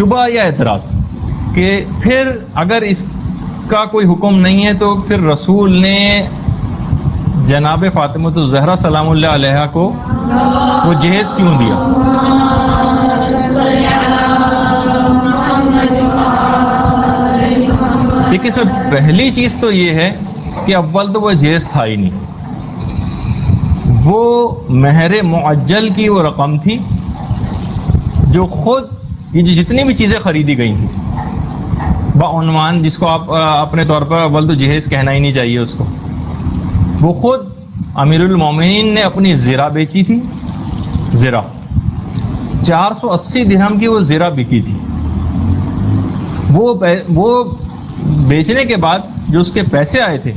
شبہ یا اعتراض کہ پھر اگر اس کا کوئی حکم نہیں ہے تو پھر رسول نے جناب فاطمہ الزہرا سلام اللہ علیہا کو وہ جہیز کیوں دیا؟ دیکھیے سر، پہلی چیز تو یہ ہے کہ اول تو وہ جہیز تھا ہی نہیں، وہ مہر معجل کی وہ رقم تھی جو خود یہ جتنی بھی چیزیں خریدی گئی تھیں بعنوان، جس کو آپ اپنے طور پر اول تو جہیز کہنا ہی نہیں چاہیے اس کو، وہ خود امیر المومنین نے اپنی زرہ بیچی تھی. زرہ 480 درہم کی وہ زرہ بکی تھی. وہ بیچنے کے بعد جو اس کے پیسے آئے تھے،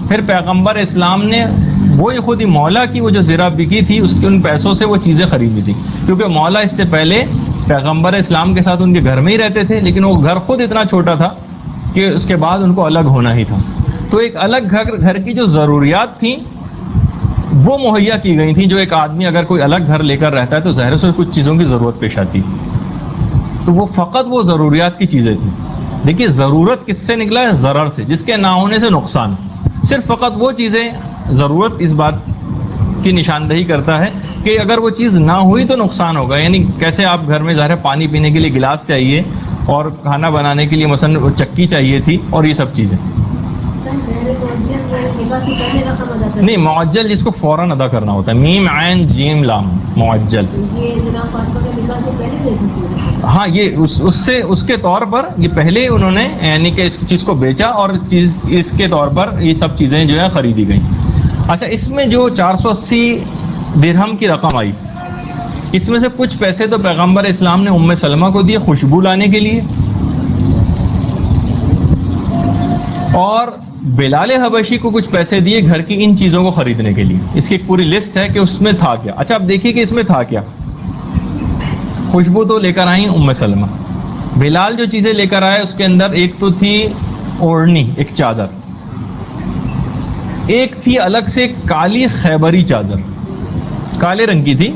پھر پیغمبر اسلام نے وہی خود ہی مولا کی وہ جو زرہ بکی تھی اس کے ان پیسوں سے وہ چیزیں خریدی تھی، کیونکہ مولا اس سے پہلے پیغمبر اسلام کے ساتھ ان کے گھر میں ہی رہتے تھے، لیکن وہ گھر خود اتنا چھوٹا تھا کہ اس کے بعد ان کو الگ ہونا ہی تھا. تو ایک الگ گھر کی جو ضروریات تھیں وہ مہیا کی گئی تھیں. جو ایک آدمی اگر کوئی الگ گھر لے کر رہتا ہے تو ظاہر سے کچھ چیزوں کی ضرورت پیش آتی، تو وہ فقط وہ ضروریات کی چیزیں تھیں. دیکھیے ضرورت کس سے نکلا ہے؟ ضرر سے، جس کے نہ ہونے سے نقصان. صرف فقط وہ چیزیں، ضرورت اس بات کی نشاندہی کرتا ہے کہ اگر وہ چیز نہ ہوئی تو نقصان ہوگا. یعنی کیسے آپ گھر میں ظاہر پانی پینے کے لیے گلاس چاہیے اور کھانا بنانے کے لیے مثلا چکی چاہیے تھی اور یہ سب چیزیں. نہیں، معجل جس کو فوراً ادا کرنا ہوتا ہے، میم عین جیم لام معجل. ہاں، یہ اس کے طور پر یہ پہلے انہوں نے یعنی کہ اس چیز کو بیچا اور اس کے طور پر یہ سب چیزیں جو ہے خریدی گئیں. اچھا، اس میں جو 480 درہم کی رقم آئی، اس میں سے کچھ پیسے تو پیغمبر اسلام نے ام سلمہ کو دیے خوشبو لانے کے لیے، اور بلال حبشی کو کچھ پیسے دیے گھر کی ان چیزوں کو خریدنے کے لیے. اس کی ایک پوری لسٹ ہے کہ اس میں تھا کیا. اچھا، اب دیکھیے کہ اس میں تھا کیا. خوشبو تو لے کر آئیں ام سلمہ. بلال جو چیزیں لے کر آئے اس کے اندر ایک تو تھی اوڑھنی، ایک چادر، ایک تھی الگ سے کالی خیبری چادر، کالے رنگ کی تھی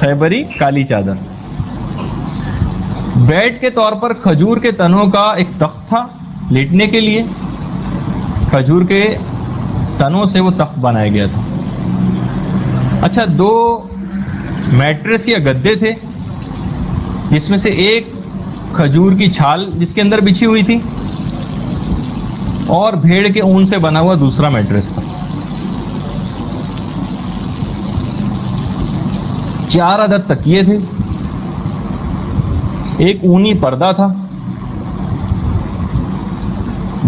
خیبری کالی چادر. بیڈ کے طور پر کھجور کے تنوں کا ایک تخت تھا لیٹنے کے لیے، کھجور کے تنوں سے وہ تخت بنایا گیا تھا. اچھا، 2 میٹریس یا گدے تھے، جس میں سے ایک کھجور کی چھال جس کے اندر بچھی ہوئی تھی، اور بھیڑ کے اون سے بنا ہوا دوسرا میٹریس تھا. 4 عدد تکیے تھے، ایک اونی پردہ تھا،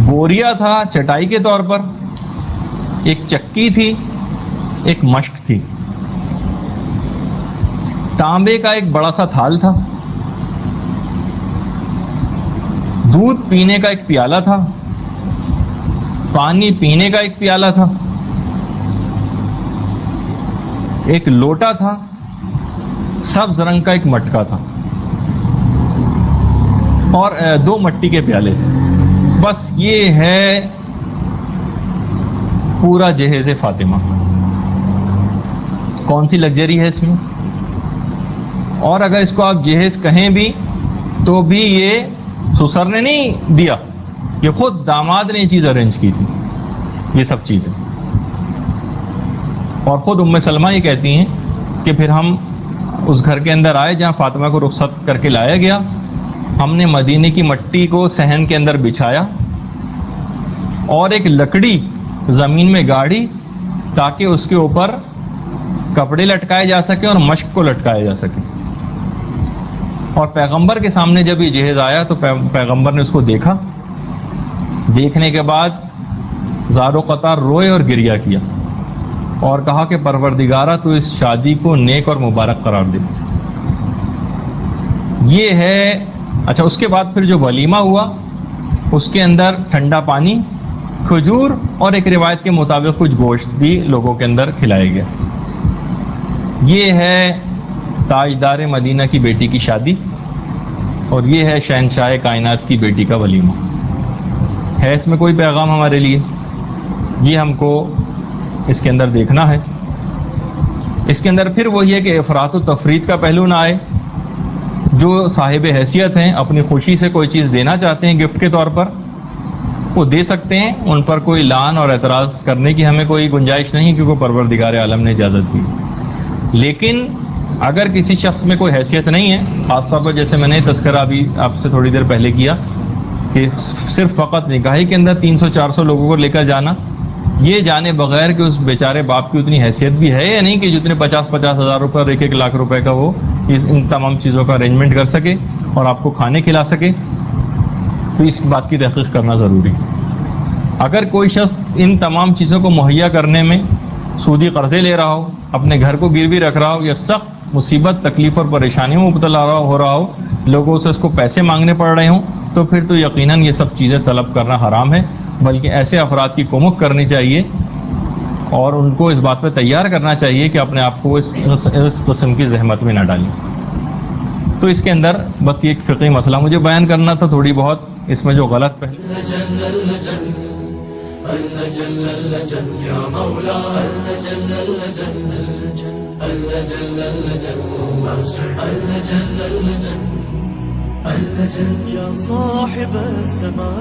بوریا تھا چٹائی کے طور پر، ایک چکی تھی، ایک مشک تھی، تانبے کا ایک بڑا سا تھال تھا، دودھ پینے کا ایک پیالہ تھا، پانی پینے کا ایک پیالہ تھا، ایک لوٹا تھا، سبز رنگ کا ایک مٹکا تھا، اور 2 مٹی کے پیالے تھے. بس یہ ہے پورا جہیز فاطمہ. کون سی لگژری ہے اس میں؟ اور اگر اس کو آپ جہیز کہیں بھی تو بھی یہ سسر نے نہیں دیا، یہ خود داماد نے یہ چیز ارینج کی تھی، یہ سب چیزیں. اور خود ام سلمہ یہ کہتی ہیں کہ پھر ہم اس گھر کے اندر آئے جہاں فاطمہ کو رخصت کر کے لایا گیا. ہم نے مدینے کی مٹی کو صحن کے اندر بچھایا اور ایک لکڑی زمین میں گاڑی تاکہ اس کے اوپر کپڑے لٹکائے جا سکے اور مشک کو لٹکایا جا سکے. اور پیغمبر کے سامنے جب یہ جہیز آیا تو پیغمبر نے اس کو دیکھا. دیکھنے کے بعد زار و قطار روئے اور گریہ کیا اور کہا کہ پروردگارہ تو اس شادی کو نیک اور مبارک قرار دے. یہ ہے. اچھا، اس کے بعد پھر جو ولیمہ ہوا اس کے اندر ٹھنڈا پانی، کھجور اور ایک روایت کے مطابق کچھ گوشت بھی لوگوں کے اندر کھلایا گیا. یہ ہے تاجدار مدینہ کی بیٹی کی شادی، اور یہ ہے شہنشاہ کائنات کی بیٹی کا ولیمہ. ہے اس میں کوئی پیغام ہمارے لیے؟ یہ ہم کو اس کے اندر دیکھنا ہے. اس کے اندر پھر وہی ہے کہ افراط و تفرید کا پہلو نہ آئے. جو صاحب حیثیت ہیں اپنی خوشی سے کوئی چیز دینا چاہتے ہیں گفٹ کے طور پر وہ دے سکتے ہیں، ان پر کوئی لعن اور اعتراض کرنے کی ہمیں کوئی گنجائش نہیں، کیونکہ پروردگار عالم نے اجازت دی۔ لیکن اگر کسی شخص میں کوئی حیثیت نہیں ہے، خاص طور پر جیسے میں نے تذکرہ ابھی آپ سے تھوڑی دیر پہلے کیا کہ صرف فقط نکاحی کے اندر 300-400 لوگوں کو لے کر جانا، یہ جانے بغیر کہ اس بیچارے باپ کی اتنی حیثیت بھی ہے یا نہیں کہ جتنے 50-50 ہزار روپے اور 1-1 لاکھ روپے کا وہ ان تمام چیزوں کا ارینجمنٹ کر سکے اور آپ کو کھانے کھلا سکے، تو اس بات کی تحقیق کرنا ضروری ہے۔ اگر کوئی شخص ان تمام چیزوں کو مہیا کرنے میں سودی قرضے لے رہا ہو، اپنے گھر کو گروی رکھ رہا ہو، یا سخت مصیبت تکلیف اور پریشانیوں میں مبتلا ہو رہا ہو، لوگوں سے اس کو پیسے مانگنے پڑ رہے ہوں، تو پھر تو یقیناً یہ سب چیزیں طلب کرنا حرام ہے، بلکہ ایسے افراد کی کومک کرنی چاہیے اور ان کو اس بات پہ تیار کرنا چاہیے کہ اپنے آپ کو اس قسم کی زحمت میں نہ ڈالیں۔ تو اس کے اندر بس یہ ایک فقہی مسئلہ مجھے بیان کرنا تھا، تھوڑی بہت اس میں جو غلط پہلے يا صاحب السماء